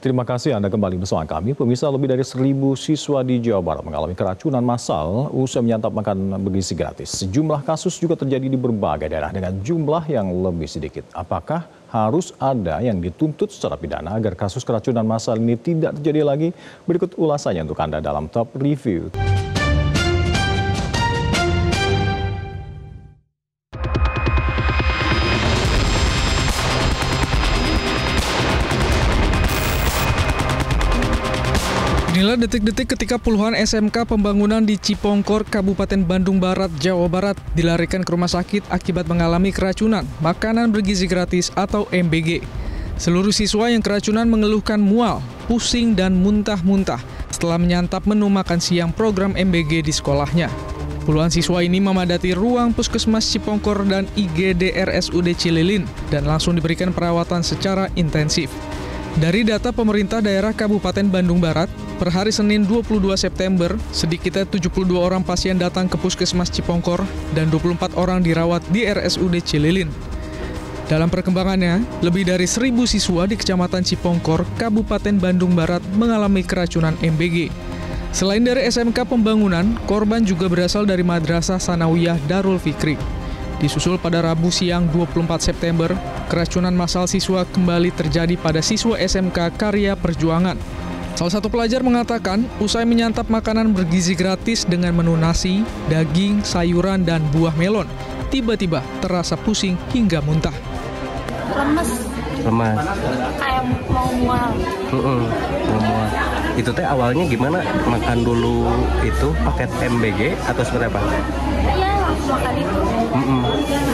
Terima kasih Anda kembali bersama kami. Pemirsa, lebih dari 1.000 siswa di Jawa Barat mengalami keracunan massal usai menyantap makan bergizi gratis. Sejumlah kasus juga terjadi di berbagai daerah dengan jumlah yang lebih sedikit. Apakah harus ada yang dituntut secara pidana agar kasus keracunan massal ini tidak terjadi lagi? Berikut ulasannya untuk Anda dalam Top Review. Inilah detik-detik ketika puluhan SMK pembangunan di Cipongkor, Kabupaten Bandung Barat, Jawa Barat dilarikan ke rumah sakit akibat mengalami keracunan makanan bergizi gratis atau MBG. Seluruh siswa yang keracunan mengeluhkan mual, pusing, dan muntah-muntah setelah menyantap menu makan siang program MBG di sekolahnya. Puluhan siswa ini memadati ruang Puskesmas Cipongkor dan IGD RSUD Cililin dan langsung diberikan perawatan secara intensif. Dari data pemerintah daerah Kabupaten Bandung Barat, per hari Senin 22 September, sedikitnya 72 orang pasien datang ke Puskesmas Cipongkor dan 24 orang dirawat di RSUD Cililin. Dalam perkembangannya, lebih dari 1.000 siswa di Kecamatan Cipongkor, Kabupaten Bandung Barat mengalami keracunan MBG. Selain dari SMK Pembangunan, korban juga berasal dari Madrasah Sanawiyah Darul Fikri. Disusul pada Rabu siang 24 September, keracunan massal siswa kembali terjadi pada siswa SMK Karya Perjuangan. Salah satu pelajar mengatakan, usai menyantap makanan bergizi gratis dengan menu nasi, daging, sayuran, dan buah melon, tiba-tiba terasa pusing hingga muntah. Lemas. Kayak mau mual. Mual. Itu teh awalnya gimana? Makan dulu itu paket MBG atau seperti apa? Iya, langsung makan itu.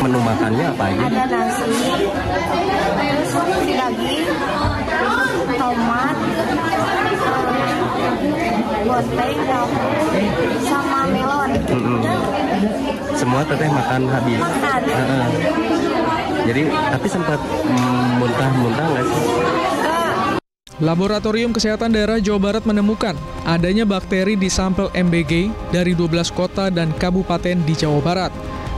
Menu makannya apa aja? Ada nasi, terus daging, tomat, wortel, sama melon. Semua teteh makan habis. Makan. Jadi, tapi sempat muntah-muntah nggak sih? Laboratorium Kesehatan Daerah Jawa Barat menemukan adanya bakteri di sampel MBG dari 12 kota dan kabupaten di Jawa Barat.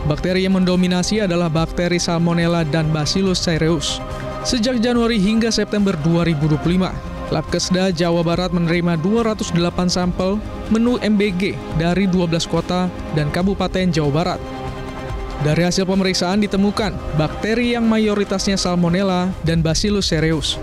Bakteri yang mendominasi adalah bakteri Salmonella dan Bacillus cereus. Sejak Januari hingga September 2025, Labkesda Jawa Barat menerima 208 sampel menu MBG dari 12 kota dan kabupaten Jawa Barat. Dari hasil pemeriksaan ditemukan bakteri yang mayoritasnya Salmonella dan Bacillus cereus.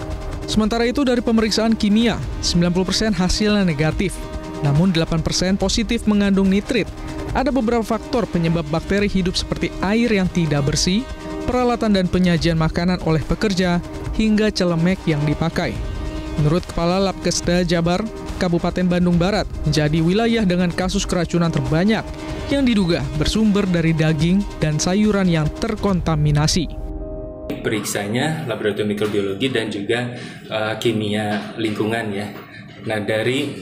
Sementara itu dari pemeriksaan kimia, 90% hasilnya negatif, namun 8% positif mengandung nitrit. Ada beberapa faktor penyebab bakteri hidup seperti air yang tidak bersih, peralatan dan penyajian makanan oleh pekerja, hingga celemek yang dipakai. Menurut Kepala Labkesda Jabar, Kabupaten Bandung Barat menjadi wilayah dengan kasus keracunan terbanyak yang diduga bersumber dari daging dan sayuran yang terkontaminasi. Periksanya laboratorium mikrobiologi dan juga kimia lingkungan ya. Nah, dari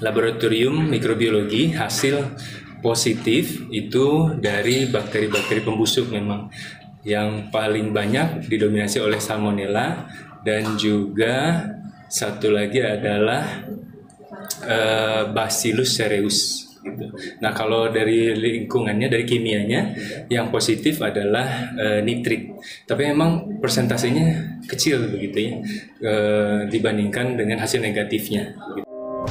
laboratorium mikrobiologi hasil positif itu dari bakteri-bakteri pembusuk memang yang paling banyak didominasi oleh Salmonella dan juga satu lagi adalah Bacillus cereus. Gitu. Nah, kalau dari lingkungannya, dari kimianya, yang positif adalah nitrit. Tapi memang persentasenya kecil begitu ya, dibandingkan dengan hasil negatifnya.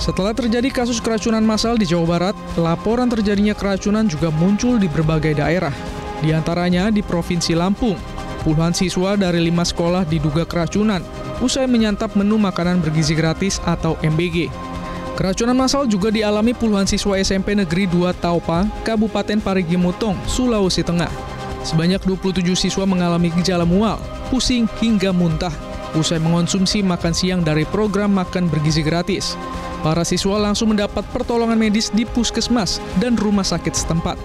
Setelah terjadi kasus keracunan massal di Jawa Barat, laporan terjadinya keracunan juga muncul di berbagai daerah. Di antaranya di Provinsi Lampung, puluhan siswa dari 5 sekolah diduga keracunan usai menyantap menu makanan bergizi gratis atau MBG. Keracunan massal juga dialami puluhan siswa SMP Negeri 2 Taupa, Kabupaten Parigi Mutong, Sulawesi Tengah. Sebanyak 27 siswa mengalami gejala mual, pusing, hingga muntah usai mengonsumsi makan siang dari program makan bergizi gratis. Para siswa langsung mendapat pertolongan medis di puskesmas dan rumah sakit setempat.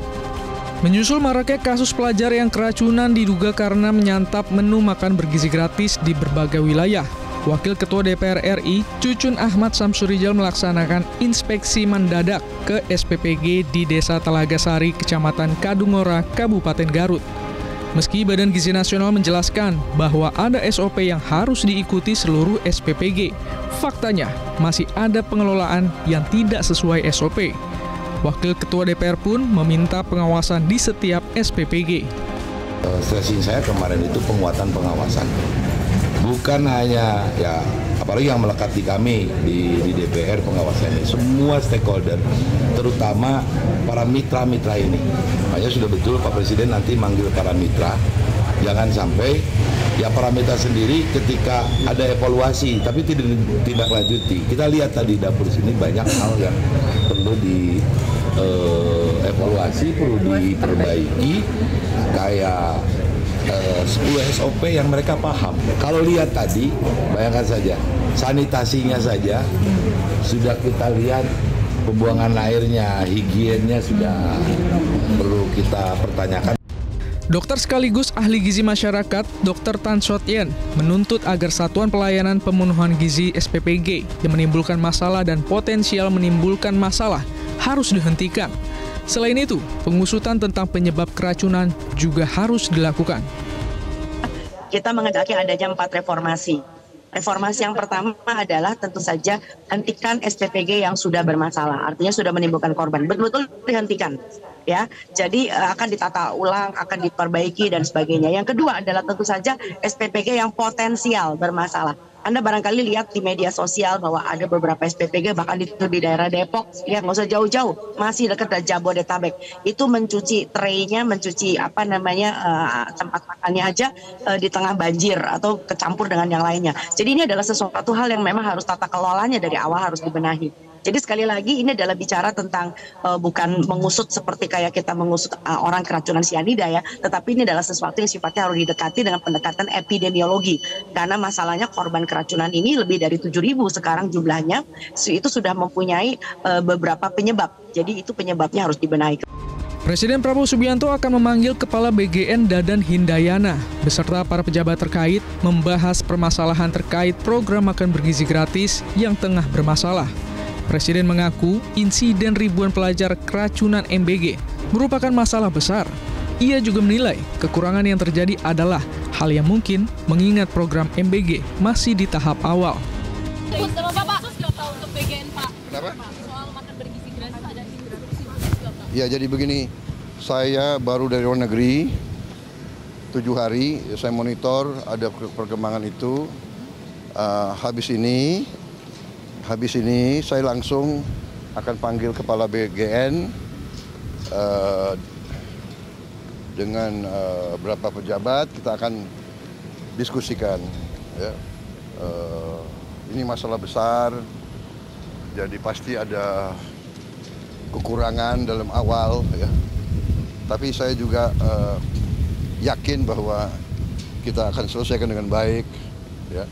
Menyusul maraknya kasus pelajar yang keracunan diduga karena menyantap menu makan bergizi gratis di berbagai wilayah, Wakil Ketua DPR RI, Cucun Ahmad Samsurijal melaksanakan inspeksi mendadak ke SPPG di Desa Telaga Sari, Kecamatan Kadungora, Kabupaten Garut. Meski Badan Gizi Nasional menjelaskan bahwa ada SOP yang harus diikuti seluruh SPPG, faktanya masih ada pengelolaan yang tidak sesuai SOP. Wakil Ketua DPR pun meminta pengawasan di setiap SPPG. Stressing saya kemarin itu penguatan pengawasan. Bukan hanya ya apalagi yang melekat di kami di DPR pengawasan ini, semua stakeholder, terutama para mitra-mitra ini. Makanya sudah betul Pak Presiden nanti manggil para mitra, jangan sampai ya para mitra sendiri ketika ada evaluasi tapi tidak lanjuti. Kita lihat tadi dapur sini banyak hal yang perlu di evaluasi, perlu diperbaiki, kayak 10 SOP yang mereka paham. Kalau lihat tadi, bayangkan saja, sanitasinya saja sudah kita lihat, pembuangan airnya, higiennya sudah perlu kita pertanyakan. Dokter sekaligus ahli gizi masyarakat, Dr. Tan Sotien, menuntut agar Satuan Pelayanan Pemenuhan Gizi SPPG yang menimbulkan masalah dan potensial menimbulkan masalah harus dihentikan. Selain itu, pengusutan tentang penyebab keracunan juga harus dilakukan. Kita mengendaki adanya 4 reformasi. Reformasi yang pertama adalah tentu saja hentikan SPPG yang sudah bermasalah, artinya sudah menimbulkan korban, betul-betul dihentikan. Ya, jadi akan ditata ulang, akan diperbaiki dan sebagainya. Yang kedua adalah tentu saja SPPG yang potensial bermasalah. Anda barangkali lihat di media sosial bahwa ada beberapa SPPG bahkan di daerah Depok, ya nggak usah jauh-jauh, masih dekat dengan Jabodetabek. Itu mencuci tray-nya, mencuci tempat makannya aja di tengah banjir atau kecampur dengan yang lainnya. Jadi ini adalah sesuatu hal yang memang harus tata kelolanya dari awal harus dibenahi. Jadi sekali lagi ini adalah bicara tentang bukan mengusut seperti kayak kita mengusut orang keracunan sianida ya, tetapi ini adalah sesuatu yang sifatnya harus didekati dengan pendekatan epidemiologi. Karena masalahnya korban keracunan ini lebih dari 7.000 sekarang jumlahnya, itu sudah mempunyai beberapa penyebab. Jadi itu penyebabnya harus dibenahi. Presiden Prabowo Subianto akan memanggil Kepala BGN Dadan Hindayana beserta para pejabat terkait membahas permasalahan terkait program makan bergizi gratis yang tengah bermasalah. Presiden mengaku insiden ribuan pelajar keracunan MBG merupakan masalah besar. Ia juga menilai kekurangan yang terjadi adalah hal yang mungkin mengingat program MBG masih di tahap awal. Untuk BGN, Pak. Kenapa? Soal makan bergizi gratis ada Ya, jadi begini, saya baru dari luar negeri 7 hari, saya monitor ada perkembangan itu. Habis ini saya langsung akan panggil Kepala BGN dengan beberapa pejabat, kita akan diskusikan. Ya. Ini masalah besar, jadi pasti ada kekurangan dalam awal. Ya. Tapi saya juga yakin bahwa kita akan selesaikan dengan baik. Ya.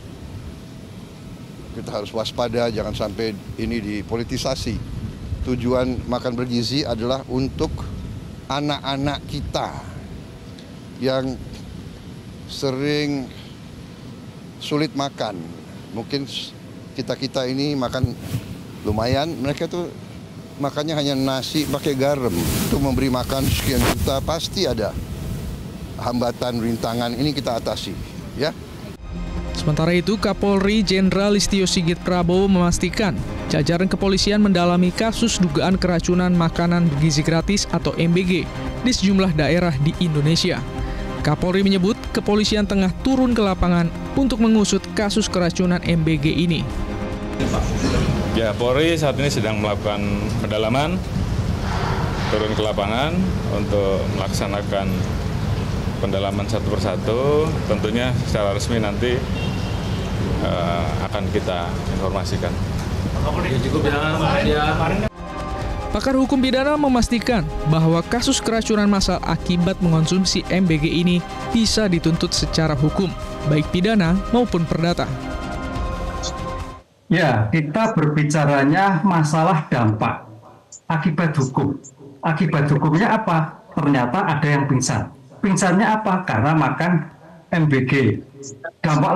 Kita harus waspada, jangan sampai ini dipolitisasi. Tujuan makan bergizi adalah untuk anak-anak kita yang sering sulit makan. Mungkin kita ini makan lumayan, mereka tuh makannya hanya nasi pakai garam. Untuk memberi makan sekian juta pasti ada hambatan, rintangan, ini kita atasi, ya. Sementara itu, Kapolri Jenderal Listio Sigit Prabowo memastikan jajaran kepolisian mendalami kasus dugaan keracunan makanan bergizi gratis atau MBG di sejumlah daerah di Indonesia. Kapolri menyebut kepolisian tengah turun ke lapangan untuk mengusut kasus keracunan MBG ini. Ya, Polri saat ini sedang melakukan pendalaman, turun ke lapangan untuk melaksanakan pendalaman satu persatu. Tentunya secara resmi nanti akan kita informasikan. Pakar hukum pidana memastikan bahwa kasus keracunan massal akibat mengonsumsi MBG ini bisa dituntut secara hukum, baik pidana maupun perdata. Ya, kita berbicaranya masalah dampak akibat hukum. Akibat hukumnya apa? Ternyata ada yang pingsan. Pingsannya apa? Karena makan MBG. Dampak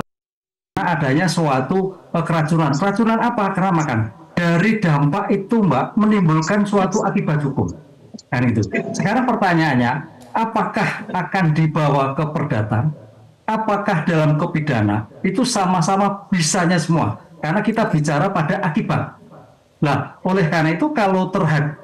adanya suatu keracunan. Keracunan apa? Karena makan. Dari dampak itu, Mbak, menimbulkan suatu akibat hukum. Kan itu. Sekarang pertanyaannya, apakah akan dibawa ke perdata? Apakah dalam kepidana? Itu sama-sama bisanya semua. Karena kita bicara pada akibat. Nah, oleh karena itu kalau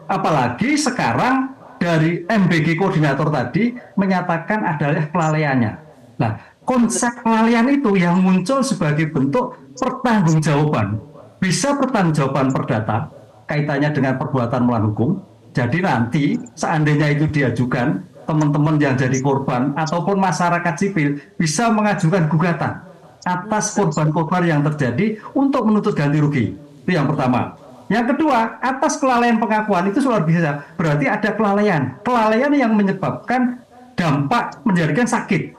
apalagi sekarang dari MBG koordinator tadi menyatakan adalah kelalaiannya. Nah, konsep kelalaian itu yang muncul sebagai bentuk pertanggungjawaban. Bisa pertanggungjawaban perdata kaitannya dengan perbuatan melawan hukum. Jadi nanti seandainya itu diajukan, teman-teman yang jadi korban ataupun masyarakat sipil bisa mengajukan gugatan atas korban-korban yang terjadi untuk menuntut ganti rugi. Itu yang pertama. Yang kedua, atas kelalaian pengakuan itu luar biasa. Berarti ada kelalaian. Kelalaian yang menyebabkan dampak menjadikan sakit.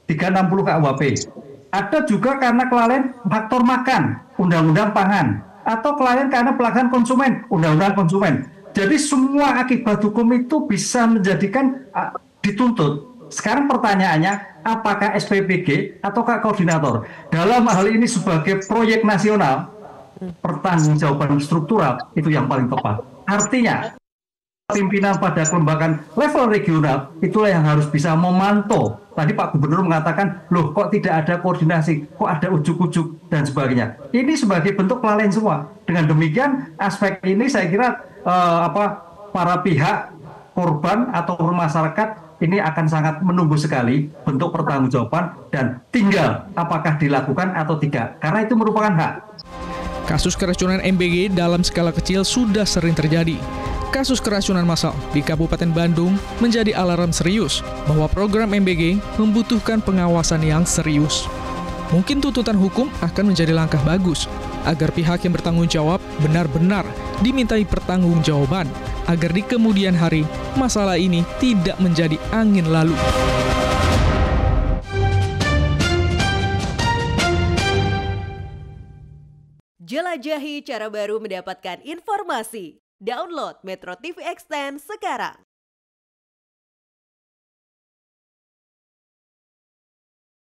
360 KUHP. Ada juga karena kelalaian faktor makan, Undang-Undang Pangan, atau kelalaian karena pelanggaran konsumen, Undang-Undang Konsumen. Jadi semua akibat hukum itu bisa menjadikan dituntut. Sekarang pertanyaannya, apakah SPPG ataukah koordinator? Dalam hal ini sebagai proyek nasional, pertanggungjawaban struktural itu yang paling tepat. Artinya, pimpinan pada kelembagaan level regional itulah yang harus bisa memantau. Tadi Pak Gubernur mengatakan, loh kok tidak ada koordinasi, kok ada ujuk-ujuk dan sebagainya. Ini sebagai bentuk kelalaian semua. Dengan demikian aspek ini saya kira para pihak korban atau masyarakat ini akan sangat menunggu sekali bentuk pertanggungjawaban dan tinggal apakah dilakukan atau tidak. Karena itu merupakan hak. Kasus keracunan MBG dalam skala kecil sudah sering terjadi. Kasus keracunan massal di Kabupaten Bandung menjadi alarm serius bahwa program MBG membutuhkan pengawasan yang serius. Mungkin tuntutan hukum akan menjadi langkah bagus agar pihak yang bertanggung jawab benar-benar dimintai pertanggungjawaban agar di kemudian hari masalah ini tidak menjadi angin lalu. Jelajahi cara baru mendapatkan informasi. Download Metro TV Extend sekarang.